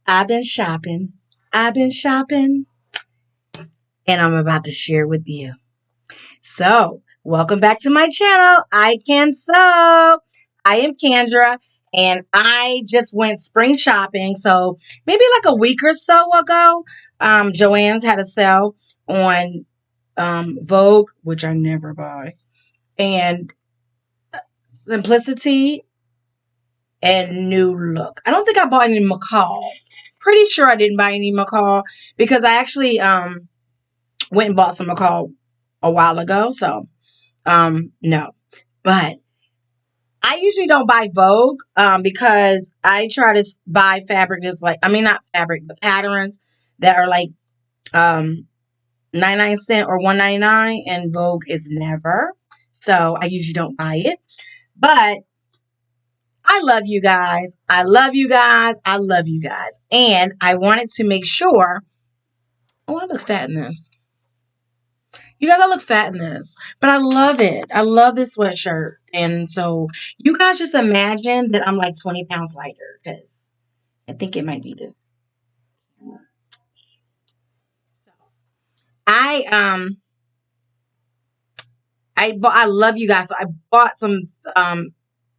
I've been shopping. I've been shopping, and I'm about to share with you. So, welcome back to my channel. I Can Sew. I am Kendra, and I just went spring shopping. So, maybe like a week or so ago, Joann's had a sale on Vogue, which I never buy, and Simplicity and New Look. I don't think I bought any McCall. Pretty sure I didn't buy any McCall because I actually went and bought some McCall a while ago. So no. But I usually don't buy Vogue because I try to buy fabric that's like, I mean, not fabric, but patterns that are like 99 cents or 1.99, and Vogue is never. So I usually don't buy it. But I love you guys. I love you guys. I love you guys. And I wanted to make sure. Oh, I look fat in this. You guys, I look fat in this, but I love it. I love this sweatshirt. And so you guys just imagine that I'm like 20 pounds lighter because I think it might be the. I I love you guys. So I bought some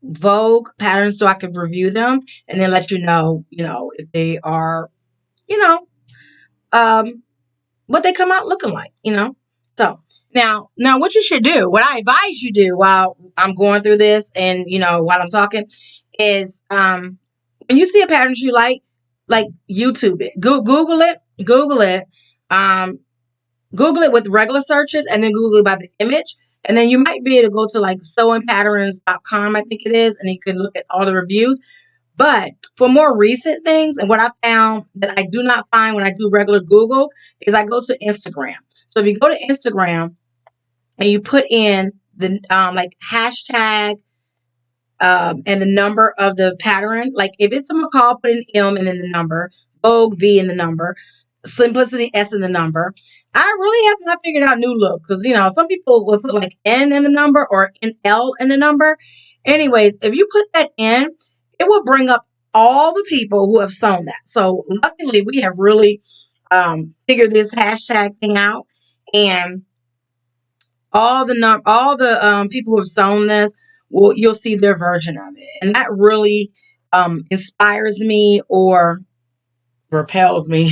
Vogue patterns so I could review them and then let you know, if they are, you know, um what they come out looking like. So now what you should do, what I advise you do while I'm going through this and while I'm talking is when you see a pattern you like YouTube it. Google it. Um Google it with regular searches and then Google it by the image. And then you might be able to go to like sewingpatterns.com, I think it is, and you can look at all the reviews. But for more recent things, and what I found that I do not find when I do regular Google is I go to Instagram. So if you go to Instagram and you put in the like hashtag and the number of the pattern, like if it's a McCall, put an M and then the number, Vogue V and the number, Simplicity S and the number. I really have not figured out New Look because some people will put like N in the number or an L in the number. Anyways, if you put that in, it will bring up all the people who have sewn that. So luckily, we have really figured this hashtag thing out, and all the people who have sewn this, you'll see their version of it, and that really inspires me or repels me.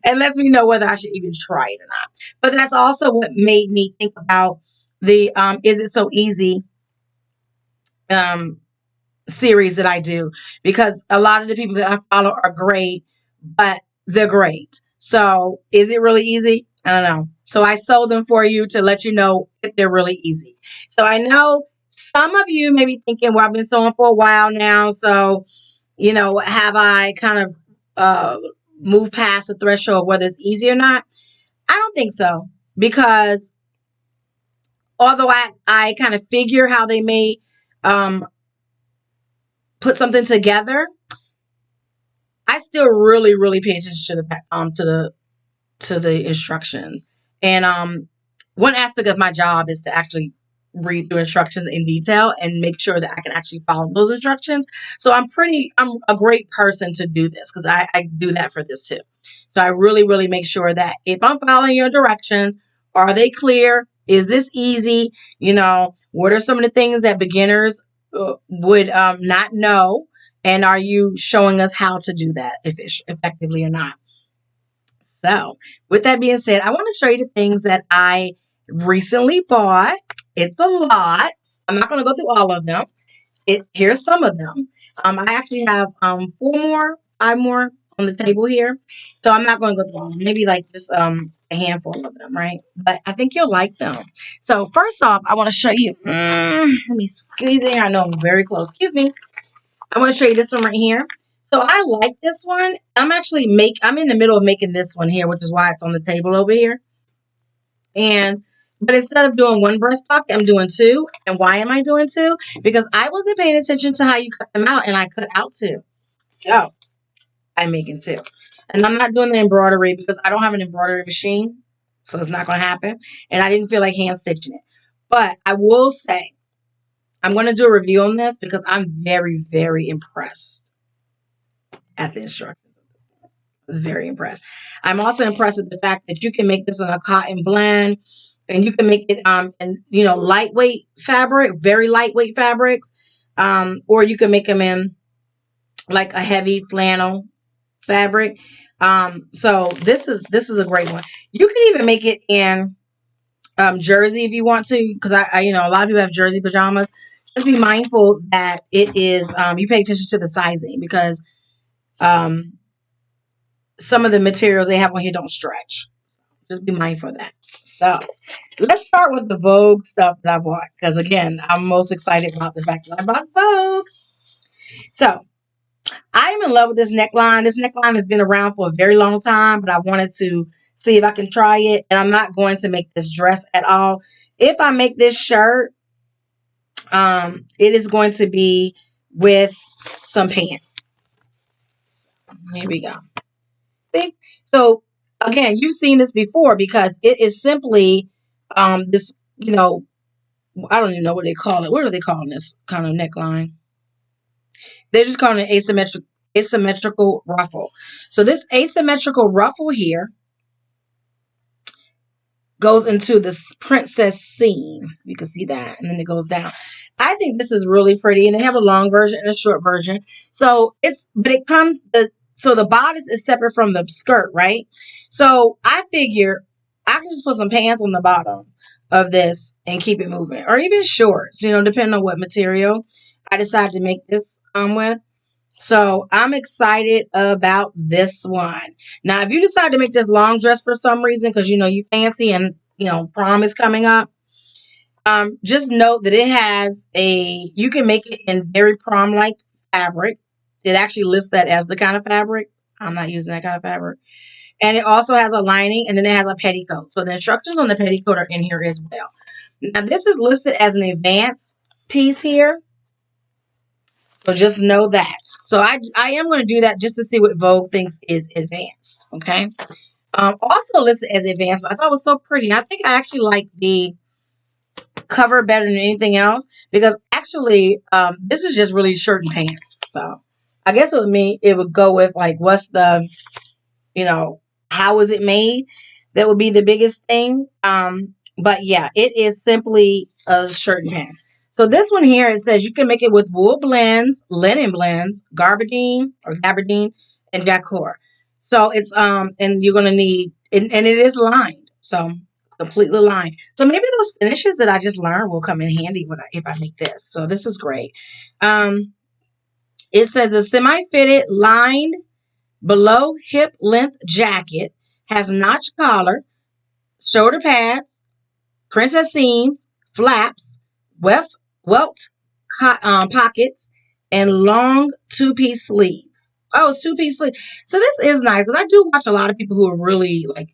And lets me know whether I should even try it or not. But that's also what made me think about the Is It So Easy um, series that I do, because a lot of the people that I follow are great, but they're great. So is it really easy? I don't know. So I sold them for you to let you know if they're really easy. So I know some of you may be thinking, well, I've been sewing for a while now. So, have I kind of move past the threshold of whether it's easy or not? I don't think so, because although I kind of figure how they may um, put something together, I still really, really pay attention to the instructions. And one aspect of my job is to actually read through instructions in detail and make sure that I can actually follow those instructions. So I'm a great person to do this because I do that for this too. So I really, really make sure that if I'm following your directions, are they clear? Is this easy? What are some of the things that beginners would not know? And are you showing us how to do that effectively or not? So, with that being said, I want to show you the things that I recently bought. It's a lot. I'm not going to go through all of them. Here's some of them. I actually have 5 more on the table here. So I'm not going to go through all of them. Maybe like just a handful of them, right? But I think you'll like them. So first off, I want to show you. Let me squeeze in here. I know I'm very close. Excuse me. I want to show you this one right here. So I like this one. I'm in the middle of making this one here, which is why it's on the table over here. But instead of doing one breast pocket, I'm doing 2. And why am I doing 2? Because I wasn't paying attention to how you cut them out, and I cut out 2. So I'm making 2. And I'm not doing the embroidery because I don't have an embroidery machine. So it's not going to happen. And I didn't feel like hand stitching it. But I will say, I'm going to do a review on this because I'm very, very impressed. at the instructions. Very impressed. I'm also impressed with the fact that you can make this in a cotton blend, and you can make it in lightweight fabric, very lightweight fabrics, or you can make them in like a heavy flannel fabric. So this is a great one. You can even make it in jersey if you want to, because I a lot of people have jersey pajamas. Just be mindful that it is you pay attention to the sizing, because um some of the materials they have on here don't stretch. Just be mindful of that. So let's start with the Vogue stuff that I bought, because again, I'm most excited about the fact that I bought Vogue. So I am in love with this neckline. This neckline has been around for a very long time, but I wanted to see if I can try it. And I'm not going to make this dress at all. If I make this shirt, it is going to be with some pants. Here we go. See? So again, you've seen this before, because it is simply this, I don't even know what they call it. What are they calling this kind of neckline? They're just calling it asymmetrical ruffle. So this asymmetrical ruffle here goes into this princess seam. You can see that. And then it goes down. I think this is really pretty. And they have a long version and a short version. So so the bodice is separate from the skirt, right? So I figure I can just put some pants on the bottom of this and keep it moving. Or even shorts, depending on what material I decide to make this with. So I'm excited about this one. Now, if you decide to make this long dress for some reason, because you fancy and prom is coming up, just note that you can make it in very prom-like fabric. It actually lists that as the kind of fabric. I'm not using that kind of fabric. And it also has a lining, and then it has a petticoat. So the instructions on the petticoat are in here as well. Now, this is listed as an advanced piece here. So just know that. So I am going to do that just to see what Vogue thinks is advanced. Okay. Also listed as advanced, but I thought it was so pretty. I think I actually like the cover better than anything else, because actually this is just really shirt and pants. So I guess it would go with like what's the how is it made? That would be the biggest thing. But yeah, it is simply a shirt and pants. So this one here, it says you can make it with wool blends, linen blends, gabardine, and decor. So it's and you're gonna need and it is lined. So it's completely lined. So maybe those finishes that I just learned will come in handy if I make this. So this is great. It says a semi-fitted lined below hip length jacket, has notch collar, shoulder pads, princess seams, flaps, welt pockets, and long two-piece sleeves. Oh, it's two-piece sleeve. So this is nice, because I do watch a lot of people who are really like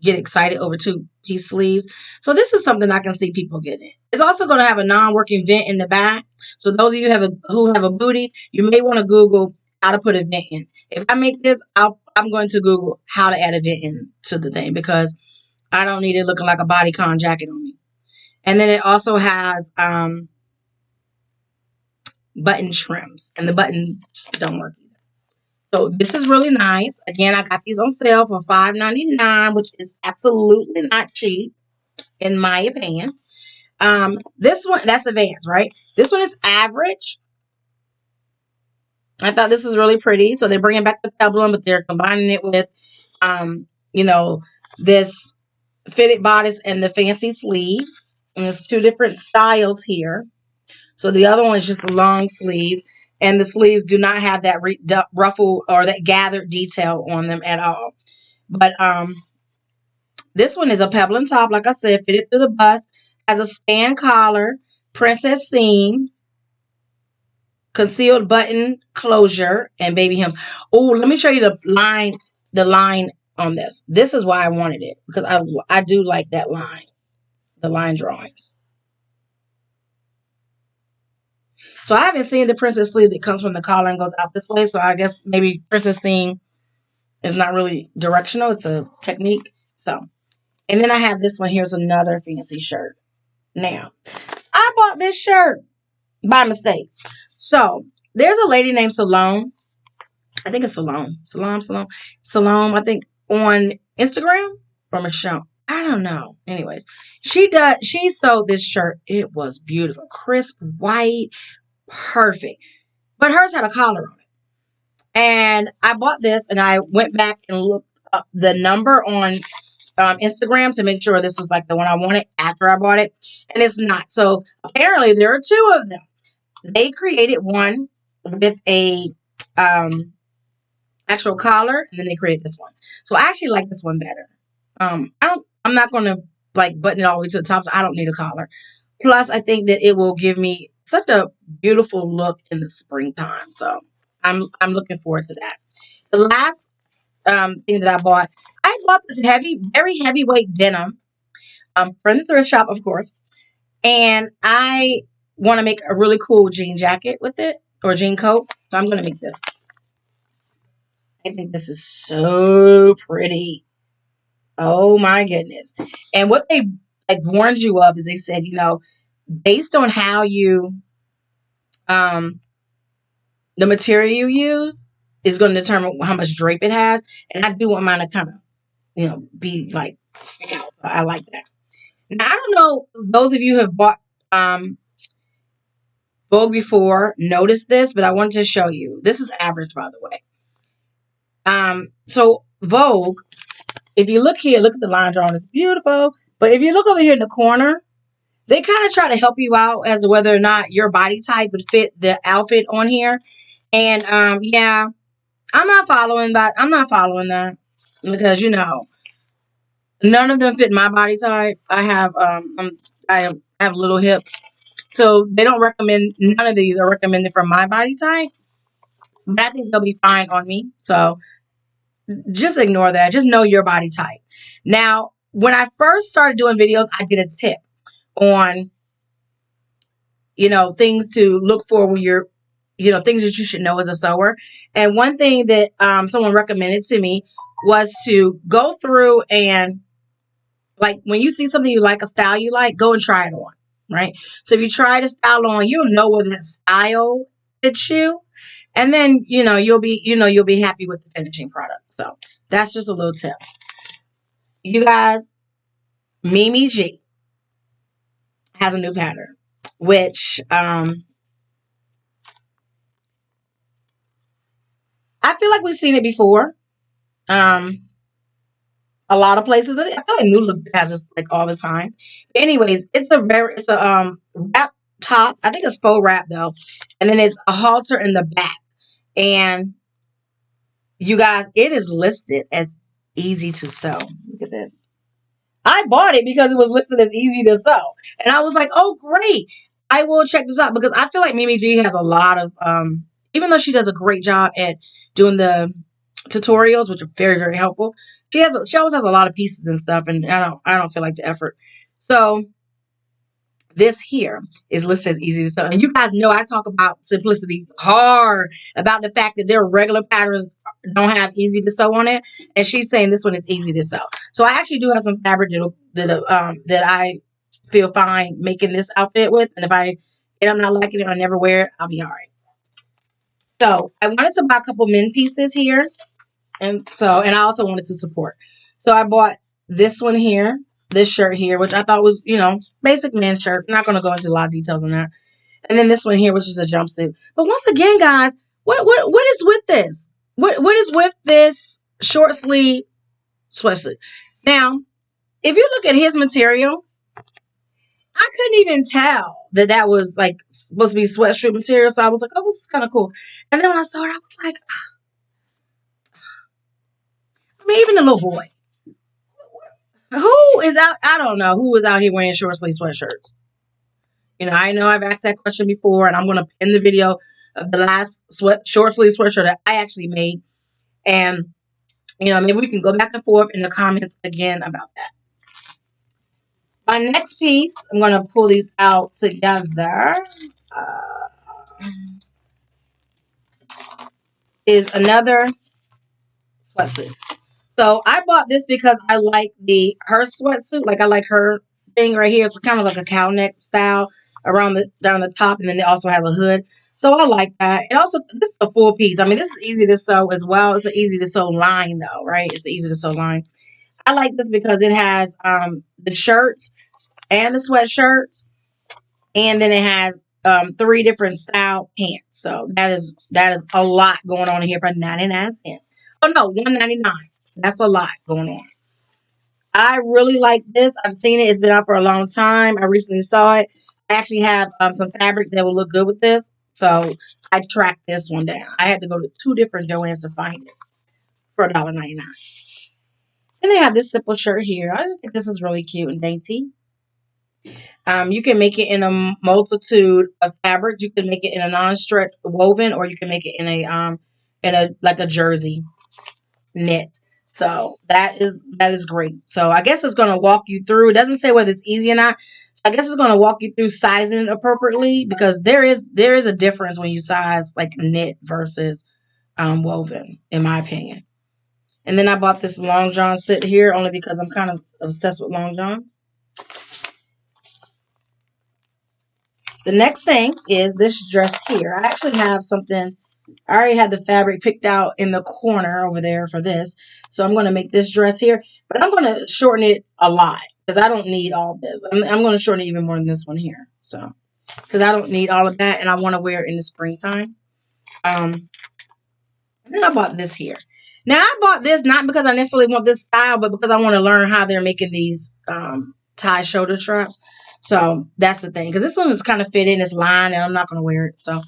get excited over two-piece sleeves. So this is something I can see people getting. It's also going to have a non-working vent in the back. So those of you who have a booty, you may want to Google how to put a vent in. If I make this, I'm going to Google how to add a vent in to the thing, because I don't need it looking like a bodycon jacket on me. And then it also has button trims, and the buttons don't work either. So this is really nice. Again, I got these on sale for $5.99, which is absolutely not cheap, in my opinion. This one, that's advanced, right? This one is average. I thought this was really pretty. So they're bringing back the peplum, but they're combining it with, this fitted bodice and the fancy sleeves. And there's two different styles here. So the other one is just long sleeves, and the sleeves do not have that ruffle or that gathered detail on them at all. But this one is a peplum top, like I said, fitted through the bust, has a stand collar, princess seams, concealed button closure, and baby hems. Oh, let me show you the line on this. This is why I wanted it, because I do like that line, the line drawings. So I haven't seen the princess sleeve that comes from the collar and goes out this way. So I guess maybe princess seam is not really directional. It's a technique. So, and then I have this one. Here's another fancy shirt. Now, I bought this shirt by mistake. So there's a lady named Salome I think it's Salome. I think on Instagram or Michelle. I don't know. Anyways, she sewed this shirt. It was beautiful, crisp, white, perfect. But hers had a collar on it. And I bought this and I went back and looked up the number on Instagram to make sure this was like the one I wanted after I bought it. And it's not. So apparently there are two of them. They created one with a actual collar, and then they created this one. So I actually like this one better. I'm not gonna like button it all the way to the top, so I don't need a collar. Plus, I think that it will give me such a beautiful look in the springtime. So I'm looking forward to that. The last thing that I bought this very heavyweight denim from the thrift shop, of course, and I want to make a really cool jean jacket with it or jean coat. So I'm gonna make this. I think this is so pretty. Oh my goodness. And what they like warned you of is they said, based on how you the material you use is going to determine how much drape it has. And I do want mine to kind of, be like stick out. I like that. Now I don't know those of you who have bought Vogue before noticed this, but I wanted to show you. This is average, by the way. So Vogue, if you look here, look at the line drawing, it's beautiful. But if you look over here in the corner, they kind of try to help you out as to whether or not your body type would fit the outfit on here. And yeah, I'm not following that because none of them fit my body type. I have little hips, so they don't recommend none of these are recommended for my body type. But I think they'll be fine on me. So just ignore that. Just know your body type. Now, when I first started doing videos, I did a tip on, things to look for when you're, things that you should know as a sewer. And one thing that someone recommended to me was to go through and, like, when you see something you like, a style you like, go and try it on, right? So if you try the style on, you'll know whether that style fits you. And then, you'll be happy with the finishing product. So that's just a little tip. You guys, Mimi G has a new pattern, which I feel like we've seen it before. A lot of places. I feel like New Look has this like all the time. But anyways, it's a wrap top. I think it's faux wrap though, and then it's a halter in the back. And you guys, it is listed as easy to sew. Look at this. I bought it because it was listed as easy to sew. And I was like, oh, great. I will check this out because I feel like Mimi G has a lot of, even though she does a great job at doing the tutorials, which are very, very helpful, she always has a lot of pieces and stuff. And I don't feel like the effort. So this here is listed as easy to sew. And you guys know I talk about simplicity hard, about the fact that their regular patterns don't have easy to sew on it. And she's saying this one is easy to sew. So I actually do have some fabric that I feel fine making this outfit with. And if I'm not liking it or never wear it, I'll be all right. So I wanted to buy a couple men pieces here. And I also wanted to support. So I bought this one here, this shirt here, which I thought was, basic man shirt. I'm not going to go into a lot of details on that. And then this one here, which is a jumpsuit. But once again, guys, what is with this? What is with this short sleeve sweatsuit? Now, if you look at his material, I couldn't even tell that was like supposed to be sweatshirt material. So I was like, oh, this is kind of cool. And then when I saw it, I was like, I mean, even the little boy. Who is out? I don't know who is out here wearing short sleeve sweatshirts. I know I've asked that question before, and I'm going to pin the video of the last short sleeve sweatshirt that I actually made. And, maybe we can go back and forth in the comments again about that. My next piece, I'm going to pull these out together, is another sweatsuit. So I bought this because I like her sweatsuit. Like I like her thing right here. It's kind of like a cow neck style down the top, and then it also has a hood. So I like that. And also, this is a full piece. I mean, this is easy to sew as well. It's an easy to sew line though, right? It's an easy to sew line. I like this because it has the shirts and the sweatshirts, and then it has three different style pants. So that is a lot going on here for 99 cents. Oh no, 1.99. That's a lot going on. I really like this. I've seen it. It's been out for a long time. I recently saw it. I actually have some fabric that will look good with this. So I tracked this one down. I had to go to two different Joanns to find it for $1.99. And they have this simple shirt here. I just think this is really cute and dainty. You can make it in a multitude of fabrics. You can make it in a non-stretch woven, or you can make it in a like a jersey knit. So that is great. So I guess it's gonna walk you through. It doesn't say whether it's easy or not. So I guess it's gonna walk you through sizing it appropriately, because there is a difference when you size like knit versus woven, in my opinion. And then I bought this long john set here only because I'm kind of obsessed with long johns. The next thing is this dress here. I actually have something. I already had the fabric picked out in the corner over there for this. So I'm going to make this dress here. But I'm going to shorten it a lot because I don't need all this. I'm going to shorten it even more than this one here. So, because I don't need all of that and I want to wear it in the springtime. And then I bought this here. Now, I bought this not because I necessarily want this style, but because I want to learn how they're making these tie shoulder straps. So that's the thing. Because this one is kind of fit in this line and I'm not going to wear it. So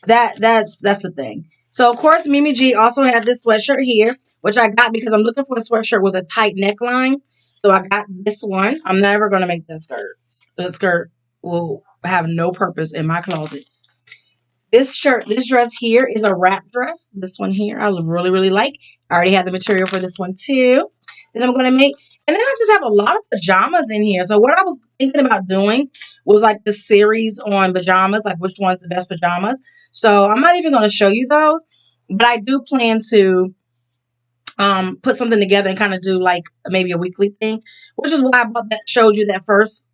that's the thing. So of course, Mimi G also had this sweatshirt here, which I got because I'm looking for a sweatshirt with a tight neckline. So I got this one. I'm never going to make that skirt. The skirt will have no purpose in my closet. This dress here is a wrap dress. This one here, I really, really like. I already have the material for this one too. Then I'm going to make, and then I just have a lot of pajamas in here. So what I was thinking about doing was like the series on pajamas, like which one's the best pajamas. So I'm not even going to show you those, but I do plan to put something together and kind of do like maybe a weekly thing, which is why I bought that, showed you that first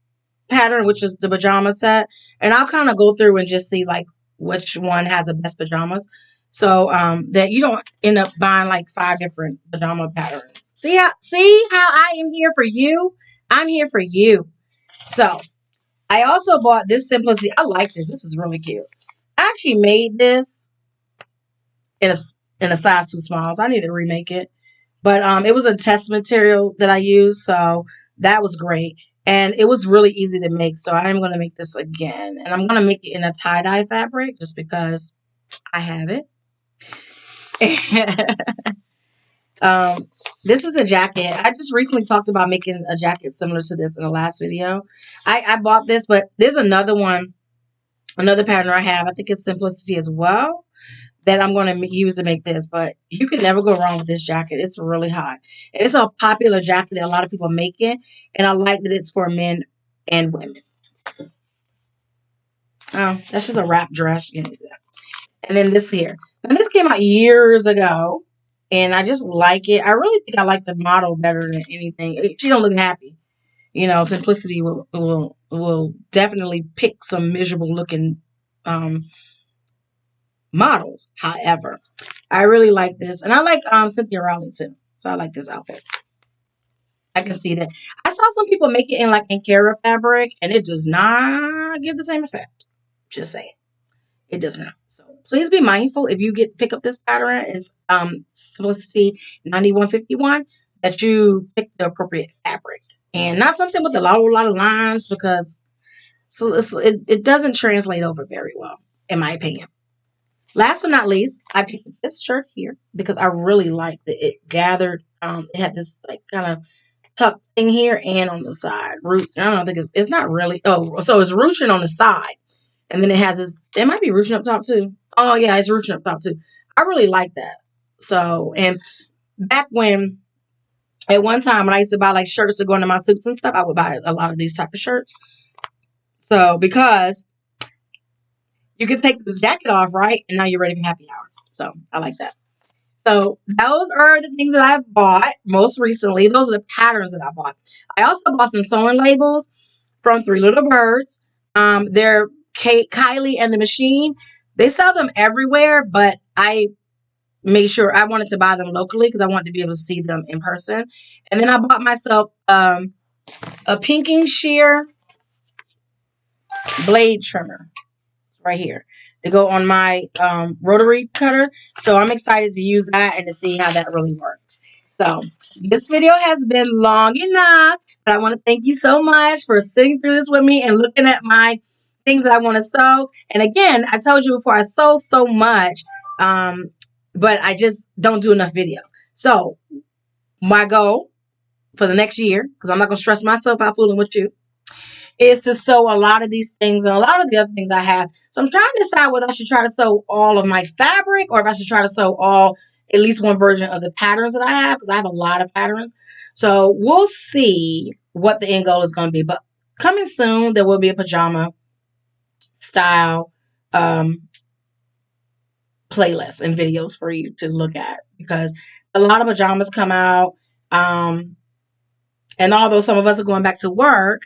pattern, which is the pajama set. And I'll kind of go through and just see like which one has the best pajamas. So that you don't end up buying like 5 different pajama patterns. See how I am here for you? I'm here for you. So I also bought this Simplicity. I like this. This is really cute. I actually made this in a size too small, so I need to remake it. But it was a test material that I used, so that was great. And it was really easy to make, so I am going to make this again. And I'm going to make it in a tie-dye fabric just because I have it. um, this is a jacket. I just recently talked about making a jacket similar to this in the last video. I bought this, but there's another one, another pattern I have. I think it's Simplicity as well, that I'm going to use to make this. But you can never go wrong with this jacket. It's really hot. It's a popular jacket that a lot of people are making. And I like that it's for men and women. Oh, that's just a wrap dress. You know, and then this here. And this came out years ago. And I just like it. I really think I like the model better than anything. She don't look happy. You know, Simplicity will definitely pick some miserable looking models. However, I really like this. And I like Cynthia Rowley too. So I like this outfit. I can see that. I saw some people make it in like Ankara fabric, and it does not give the same effect. Just saying. It does not. So please be mindful if you pick up this pattern. It's Simplicity 9151, that you pick the appropriate fabric. And not something with a lot of lines, because it doesn't translate over very well, in my opinion. Last but not least, I picked up this shirt here because I really liked it. It gathered, it had this like kind of tuck thing here and on the side. Root, I don't think it's not really, oh, so it's ruching on the side. And then it has this, it might be ruching up top too. Oh yeah, it's ruching up top too. I really like that. So, and back when, at one time when I used to buy like shirts to go into my suits and stuff, I would buy a lot of these type of shirts. So, because you can take this jacket off, right? And now you're ready for happy hour. So I like that. So those are the things that I bought most recently. Those are the patterns that I bought. I also bought some sewing labels from Three Little Birds. They're Kylie and the Machine. They sell them everywhere, but I made sure I wanted to buy them locally because I wanted to be able to see them in person. And then I bought myself a pinking shear blade trimmer right here to go on my rotary cutter. So I'm excited to use that and to see how that really works. So this video has been long enough, but I want to thank you so much for sitting through this with me and looking at my things that I want to sew. And again, I told you before, I sew so much, but I just don't do enough videos. So my goal for the next year, because I'm not going to stress myself out fooling with you, is to sew a lot of these things and a lot of the other things I have. So I'm trying to decide whether I should try to sew all of my fabric or if I should try to sew at least one version of the patterns that I have, because I have a lot of patterns. So we'll see what the end goal is going to be. But coming soon, there will be a pajama style playlist and videos for you to look at, because a lot of pajamas come out. And although some of us are going back to work,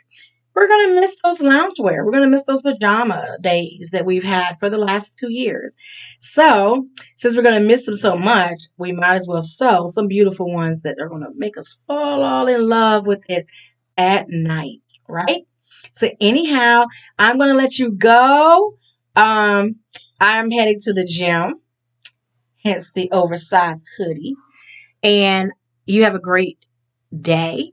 we're going to miss those loungewear. We're going to miss those pajama days that we've had for the last 2 years. So, since we're going to miss them so much, we might as well sew some beautiful ones that are going to make us fall all in love with it at night, right? So, anyhow, I'm going to let you go. I'm heading to the gym, hence the oversized hoodie. And you have a great day.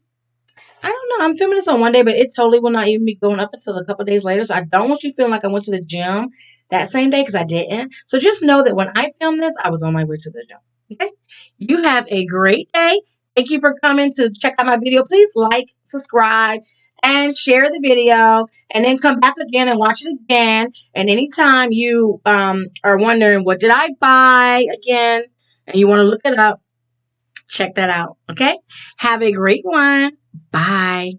I don't know. I'm filming this on one day, but it totally will not even be going up until a couple days later. So I don't want you feeling like I went to the gym that same day, because I didn't. So just know that when I filmed this, I was on my way to the gym. Okay? You have a great day. Thank you for coming to check out my video. Please like, subscribe, and share the video. And then come back again and watch it again. And anytime you are wondering, what did I buy again? And you want to look it up, check that out. Okay? Have a great one. Bye.